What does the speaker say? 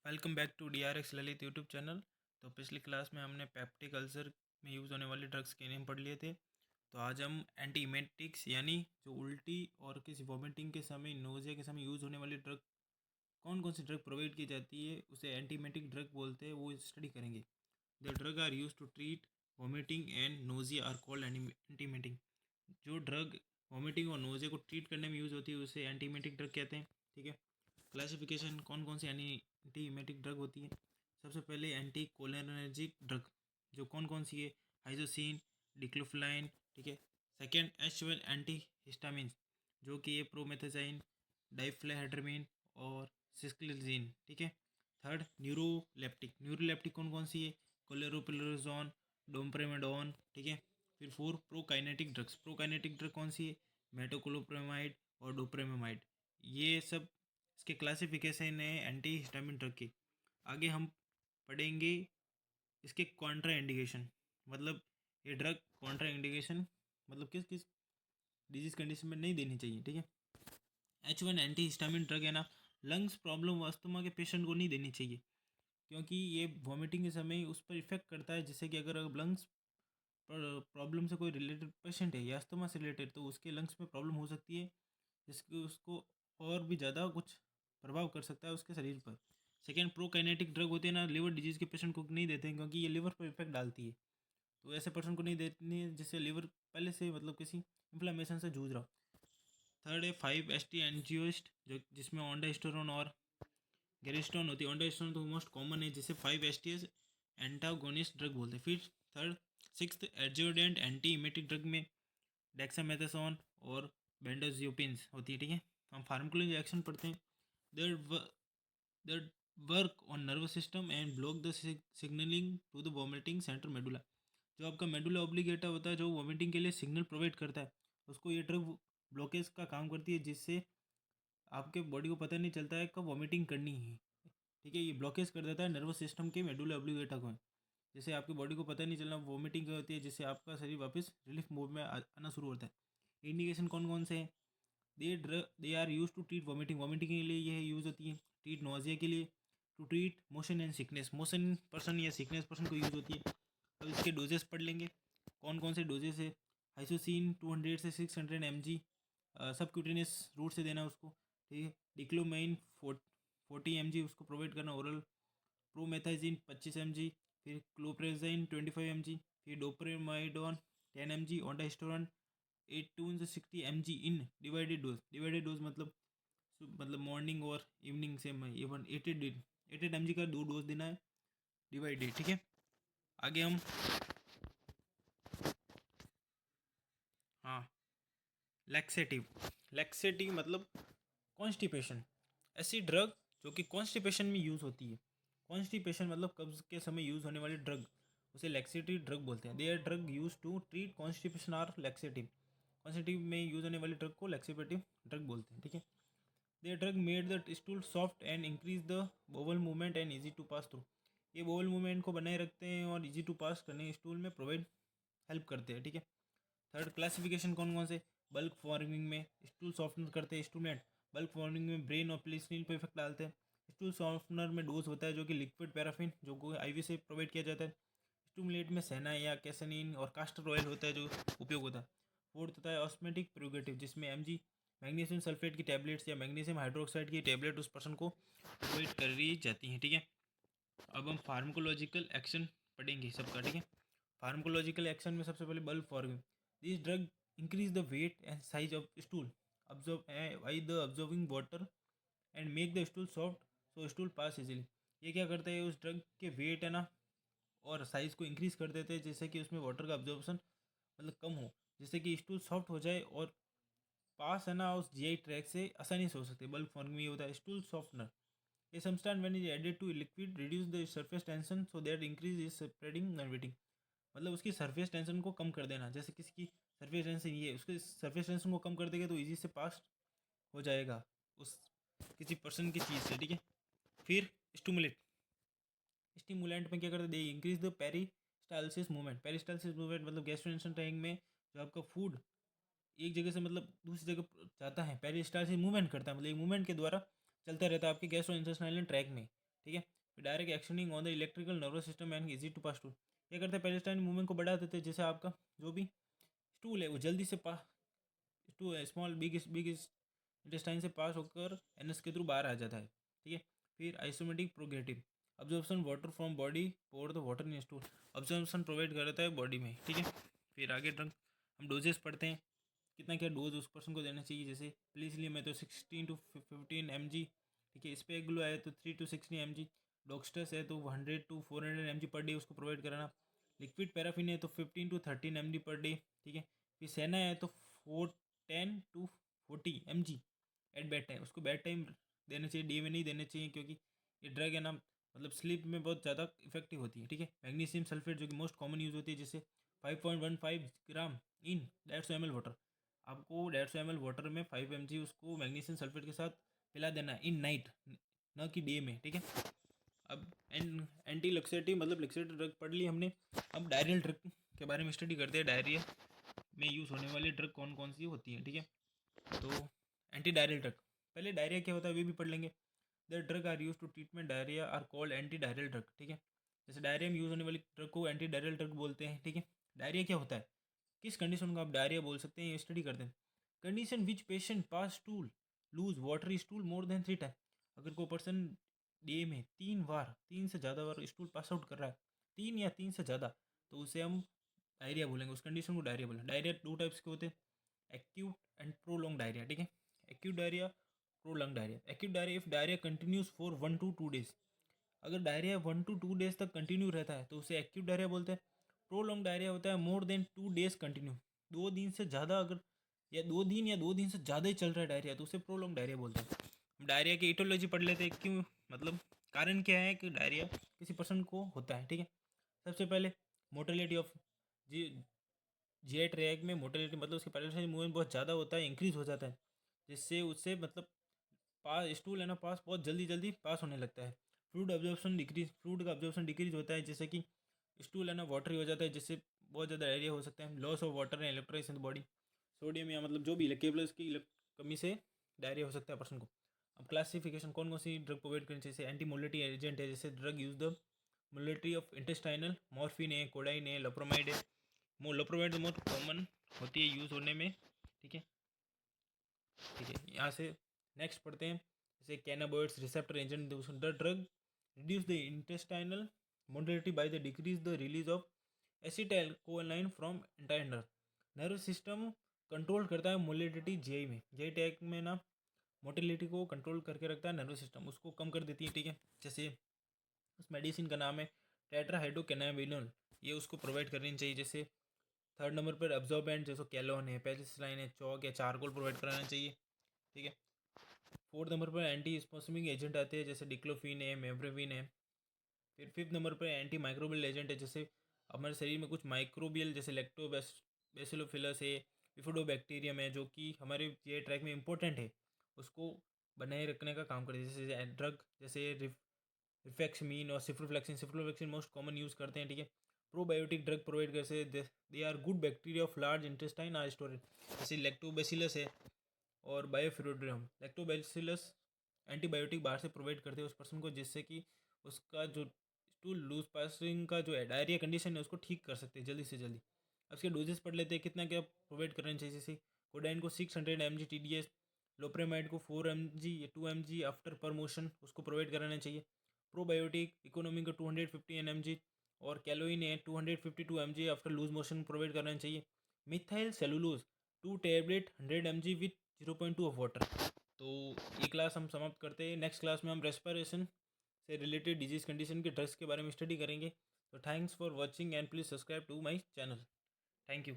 Welcome back to DRX Lalit YouTube channel. तो पिछली class में हमने पेप्टिक अल्सर में यूज़ होने वाले ड्रग्स के नेम पढ़ लिए थे। तो आज हम एंटीमेटिक्स यानी जो उल्टी और किसी वॉमिटिंग के समय, नोज़िया के समय यूज़ होने वाली ड्रग, कौन कौन सी ड्रग प्रोवाइड की जाती है उसे एंटीमेटिक ड्रग बोलते हैं, वो स्टडी करेंगे। The drug are use to treat vomiting and nausea are called antiemetic. जो ड्रग वॉमिटिंग और नोज़िया को ट्रीट करने में यूज़ होती है उसे एंटीमेटिक ड्रग कहते हैं। ठीक है। क्लासिफिकेशन कौन कौन सी एंटीमेटिक ड्रग होती है। सबसे पहले एंटी कोलिनर्जिक ड्रग, जो कौन कौन सी है। हाइजोसिन, डिक्लोफिलाइन। ठीक है। सेकेंड H1 एंटी हिस्टामिन, जो कि ये प्रोमेथाजाइन, डाइफ्लेहेड्रामीन और सिस्क्लिजिन। ठीक है। थर्ड न्यूरोलेप्टिक कौन कौन सी है। कोलेरोपिलोजोन, डोम्प्रेमेडोन। ठीक है। फिर फोर प्रोकाइनेटिक ड्रग कौन सी है। मेटोक्लोप्रेमाइड और डोप्रेमाइड। ये सब इसके क्लासिफिकेशन है एंटी हिस्टामिन ड्रग के। आगे हम पढ़ेंगे इसके कॉन्ट्रा इंडिकेशन, मतलब ये ड्रग कॉन्ट्रा इंडिकेशन मतलब किस किस डिजीज कंडीशन में नहीं देनी चाहिए। ठीक है। H1 एंटी हिस्टामिन ड्रग है ना, लंग्स प्रॉब्लम अस्थमा के पेशेंट को नहीं देनी चाहिए, क्योंकि ये वॉमिटिंग के समय उस पर इफेक्ट करता है, जिससे कि अगर लंग्स प्रॉब्लम से कोई रिलेटेड पेशेंट है या अस्थमा से रिलेटेड, तो उसके लंग्स में प्रॉब्लम हो सकती है, जिसके उसको और भी ज़्यादा कुछ प्रभाव कर सकता है उसके शरीर पर। सेकेंड प्रोकाइनेटिक ड्रग होते हैं ना, लिवर डिजीज़ के पेशेंट को नहीं देते हैं, क्योंकि ये लिवर पर इफेक्ट डालती है, तो ऐसे पर्सन को नहीं देनी है जिससे लिवर पहले से मतलब किसी इन्फ्लामेशन से जूझ रहा हो। थर्ड है 5-HT एंजियोस्ट, जो जिसमें ओंडास्टेरोन और गेरिस्टोन होती है। ओंडास्टेरोन तो मोस्ट कॉमन है, जिसे 5-HT एंटागोनिस्ट ड्रग बोलते हैं। फिर third sixth adjuvant anti emetic drug में डेक्सामेथासोन और बेंडाजोपिन्स होती है। ठीक है। हम फार्माकोलॉजी एक्शन पढ़ते हैं। That work on nervous system and block the signalling to the vomiting centre medulla. जो आपका मेडुला ऑब्लिगेटा होता है, जो वॉमिटिंग के लिए सिग्नल प्रोवाइड करता है, उसको ये ड्रग ब्लॉकेज का काम करती है, जिससे आपके बॉडी को पता नहीं चलता है कब वॉमिटिंग करनी है। ठीक है। ये ब्लॉकेज कर देता है नर्वस सिस्टम के मेडुला ऑब्लिगेटा को, जिससे आपकी बॉडी को पता नहीं चलना वॉमिटिंग होती है, जिससे आपका शरीर वापस रिलीफ मोड में आना शुरू होता है। इंडिकेशन कौन कौन से हैं। They are use to treat vomiting के लिए यह यूज़ होती है। ट्रीट नोजिया के लिए, to treat motion and sickness, motion person या सिकनेस पर्सन को यूज़ होती है। अब इसके डोजेस पढ़ लेंगे, कौन कौन से डोजेस है। हाइसोसिन 200 से 600 mg सब क्यूटेनियस रूट से देना उसको। ठीक है। डिक्लोमाइन 40 mg उसको प्रोवाइड करना ओरल। Promethazine 25 mg। फिर क्लोप्रेजाइन 25 mg। फिर डोप्रेमाइडोन 10 mg। ओंडास्टेरोन 18 से 60 mg इन डिवाइडेड डोज मतलब मॉर्निंग और इवनिंग से में इवन 88 mg का 2 डोज देना है, डिवाइडेड। ठीक है। आगे हम हाँ, लैक्सेटिव मतलब कॉन्स्टिपेशन, ऐसी ड्रग जो कि कॉन्स्टिपेशन में यूज़ होती है। कॉन्स्टिपेशन मतलब कब्ज के समय यूज़ होने वाली ड्रग, उसे लैक्सेटिव ड्रग बोलते हैं। They are drug used to treat constipation are laxative. Constipative में यूज़ होने वाली ड्रग को लैक्सेटिव ड्रग बोलते हैं। ठीक है। They drug made the stool soft and increase the bowel movement and easy to pass through. ये बोवल मूवमेंट को बनाए रखते हैं और इजी टू पास करने स्टूल में प्रोवाइड हेल्प करते हैं। ठीक है। थर्ड क्लासिफिकेशन कौन कौन से। बल्क फॉर्मिंग में स्टूल सॉफ्टनर करते हैं स्टूडेंट। बल्क फॉर्मिंग में ब्रेन और प्लिसनिल पर इफेक्ट डालते हैं। स्टूल सॉफ्टनर में डोज होता है, जो कि लिक्विड पैराफिन, जो को IV से प्रोवाइड किया जाता है। स्टूमुलेट में सेना या कैसनिन और कास्टर ऑयल होता है, जो उपयोग होता है। फोर्थ होता है ऑस्मेटिक प्रोगेटिव, जिसमें MG मैग्नीशियम सल्फेट की टैबलेट्स या मैग्नीशियम हाइड्रोक्साइड की टैबलेट उस पर्सन को प्रोवाइड करी जाती हैं। ठीक है। अब हम फार्माकोलॉजिकल एक्शन पढ़ेंगे सबका। ठीक है। फार्माकोलॉजिकल एक्शन में सबसे पहले bulk forming. This drug increase the weight and size of stool observe by the observing water and make the stool soft so stool pass easily. ये क्या करता है, उस ड्रग के वेट है ना और साइज़ को इंक्रीज कर देते हैं, जिससे कि उसमें वाटर का ऑब्जॉर्प्शन मतलब कम हो, जिससे कि स्टूल सॉफ्ट हो जाए और पास है ना उस GI ट्रैक से आसानी से हो सकती है। बल्क फॉर्मिंग ये होता है। स्टूल सॉफ्टनर, ये substance when is added to liquid reduce the surface tension so that increase is spreading and wetting. मतलब उसकी सरफेस टेंशन को कम कर देना, जैसे किसी की सरफेस टेंशन ये है, उसके सरफेस टेंशन को कम कर देगा तो इजी से पास हो जाएगा उस किसी पर्सन की चीज़ से। ठीक है। फिर स्टूमुलेट, स्टिमुलेंट में क्या करते हैं, they increase the peristalsis movement. Peristalsis movement मतलब गैस्ट्रोइंटेस्टाइन में जो आपका फूड एक जगह से मतलब दूसरी जगह जाता है, पेरिस्टालसिस मूवमेंट करता है, मतलब एक मूवमेंट के द्वारा चलता रहता है आपके गैस्ट्रोइंटेस्टाइनल ट्रैक में। ठीक है। फिर direct actioning on the electrical nervous system and easy to pass tool. क्या करते हैं, पेरिस्टाइन मूवमेंट को बढ़ा देते हैं, जैसे आपका जो भी स्टूल है वो जल्दी से स्टूल स्मॉल बिग इंटेस्टाइन से पास होकर एनएस के थ्रू बाहर आ जाता है, ठीक है। फिर आइसोमेटिक प्रोग्रेटिव ऑब्जर्वेशन वाटर फ्रॉम बॉडी और the water in stool, observation provide कर देता है बॉडी में, ठीक है। फिर आगे ड्रग हम डोजेस पढ़ते हैं, कितना क्या डोज उस पर्सन को देना चाहिए। जैसे प्लीजली में तो 16 to 15 mg, ठीक है। स्पेगुलो है तो 3 to 16 mg, डॉक्स्टस है तो 100 to 400 mg पर डे उसको प्रोवाइड कराना। लिक्विड पैराफिन है तो 15 to 13 mg पर डे, ठीक है। फिर सेना है तो 10 to 40 mg at bed time, उसको बेड टाइम देना चाहिए, डे में नहीं देना चाहिए, क्योंकि ये ड्रग है ना, मतलब स्लीप में बहुत ज़्यादा इफेक्टिव होती है, ठीक है। मैग्नीशियम सल्फेट जो कि मोस्ट कॉमन यूज़ होती है, जैसे 5.15 ग्राम इन 150 ml वाटर, आपको 150 ml वाटर में 5 mg उसको मैग्नीशियम सल्फेट के साथ पिला देना है इन नाइट, न कि डे में, ठीक है। अब एंटी लक्सेटिव मतलब लक्सेटिव ड्रग पढ़ ली हमने। अब डायरियल ड्रग के बारे में स्टडी करते हैं, डायरिया में यूज़ होने वाली ड्रग कौन कौन सी होती हैं, ठीक है। तो एंटी डायरियल ड्रग, पहले डायरिया क्या होता है वे भी पढ़ लेंगे। The drug are use to treatment diarrhoea are called anti diarrhoeal drug, ठीक है। जैसे डायरिया में यूज़ होने वाली ड्रग को एंटी डायरियल ड्रग बोलते हैं, ठीक है। डायरिया क्या होता है, किस कंडीशन को आप डायरिया बोल सकते हैं, ये स्टडी करते हैं। Condition which patient pass stool loose watery stool more than 3 time, अगर कोई पर्सन डे में 3 बार, 3 से ज़्यादा बार स्टूल पास आउट कर रहा है, 3 या 3 से ज़्यादा, तो उसे हम डायरिया बोलेंगे, उस कंडीशन को डायरिया बोलेंगे। डायरिया 2 टाइप्स के होते हैं, एक्यूट एंड प्रोलॉन्ग डायरिया, ठीक है। Acute diarrhoea, prolong diarrhoea. Acute diarrhoea if diarrhoea continues for 1 to 2 days, अगर डायरिया 1 to 2 days तक कंटिन्यू रहता है तो उसे एक्यूट डायरिया बोलते हैं। प्रोलॉन्ग डायरिया होता है मोर देन 2 days कंटिन्यू, 2 दिन से ज़्यादा, अगर या 2 दिन या 2 दिन से ज़्यादा ही चल रहा है डायरिया तो उसे प्रोलॉन्ग डायरिया बोलते हैं। हम डायरिया की इटोलॉजी पढ़ लेते हैं, क्यों मतलब कारण क्या है कि डायरिया किसी पर्सन को होता है, ठीक है। सबसे पहले मोर्टेलिटी ऑफ जी जेट रैग में मोर्टेलिटी मतलब उसकी पैरालिसिस मूवमेंट बहुत ज़्यादा होता है, इंक्रीज हो जाता है, जिससे उससे मतलब पास स्टूल है ना पास बहुत जल्दी जल्दी पास होने लगता है। फ्लूइड ऑब्जर्वेशन डिक्रीज, फ्लूइड का ऑब्जर्वेशन डिक्रीज होता है, जैसे कि स्टूल है ना वाटरी हो जाता है, जिससे बहुत ज़्यादा डायरिया हो सकता है। Loss of water and electrolytes in the body, sodium या मतलब जो भी केबल्स की कमी से डायरिया हो सकता है पर्सन को। अब क्लासिफिकेशन, कौन कौन सी ड्रग प्रोवाइड करनी चाहिए, एंटी मोलिटी एजेंट है, जैसे drug use the molality of intestinal, morphine है, कोडाइन है, लोप्रोमाइड है। लोप्रोमाइड मोस्ट कॉमन होती है यूज़ होने में, ठीक है। ठीक है, यहाँ से नेक्स्ट पढ़ते हैं, जैसे cannabinoids receptor agent, the drug reduce the intestinal motility by the decrease the release of acetylcholine from entire nerve system, control करता है मोलिलिटी जीआई में, जीआई टैग में ना मोटिलिटी को कंट्रोल करके रखता है नर्व सिस्टम, उसको कम कर देती है, ठीक है। जैसे उस मेडिसिन का नाम है टेट्राहाइड्रोकैनाबिनोल, ये उसको प्रोवाइड करनी चाहिए। जैसे थर्ड नंबर पर अब्जॉर्बेंट जैसे कैलोन है, पेनिसिलिन है, चौक या चारकोल प्रोवाइड कराना चाहिए, ठीक है। फोर्थ नंबर पर एंटी स्पोसमिक एजेंट आते हैं, जैसे डिक्लोफिन है, मेब्रेविन है। फिर फिफ्थ नंबर पर एंटी माइक्रोबियल एजेंट है, जैसे हमारे शरीर में कुछ माइक्रोबियल जैसे लैक्टोबैसिलोफिलस है, बिफिडोबैक्टीरियम है, जो कि हमारे जीआई ट्रैक में इंपॉर्टेंट है, उसको बनाए रखने का काम करते हैं। जैसे ड्रग जैसे रिफेक्समीन और सिफ्लोफ्लेक्सिन मोस्ट कॉमन यूज़ करते हैं, ठीक है। प्रोबायोटिक ड्रग प्रोवाइड करते हैं, they are good bacteria of large intestine are storage, जैसे लैक्टोबैसिलस है और बायोफिरोड्रम। लैक्टोबैसिलस एंटीबायोटिक बाहर से प्रोवाइड करते हैं उस पर्सन को, जिससे कि उसका जो स्टूल लूज पासिंग का जो है डायरिया कंडीशन है उसको ठीक कर सकते हैं जल्दी से जल्दी। अब इसके डोजेस पढ़ लेते हैं, कितना क्या प्रोवाइड करना चाहिए। जैसे कोडाइन को 600 mg TDS, लोप्रेमाइड को 4 mg या 2 mg आफ्टर पर मोशन उसको प्रोवाइड कराना चाहिए। प्रोबायोटिक इकोनॉमी को 250 mg और कैलोइन है 252 mg after loose motion provide करना चाहिए। Methyl cellulose 2 tablet 100 mg with 0.2 of water. तो ये क्लास हम समाप्त करते हैं, नेक्स्ट क्लास में हम रेस्पिरेशन से रिलेटेड डिजीज कंडीशन के ड्रग्स के बारे में स्टडी करेंगे। तो thanks for watching and please subscribe to my channel. Thank you.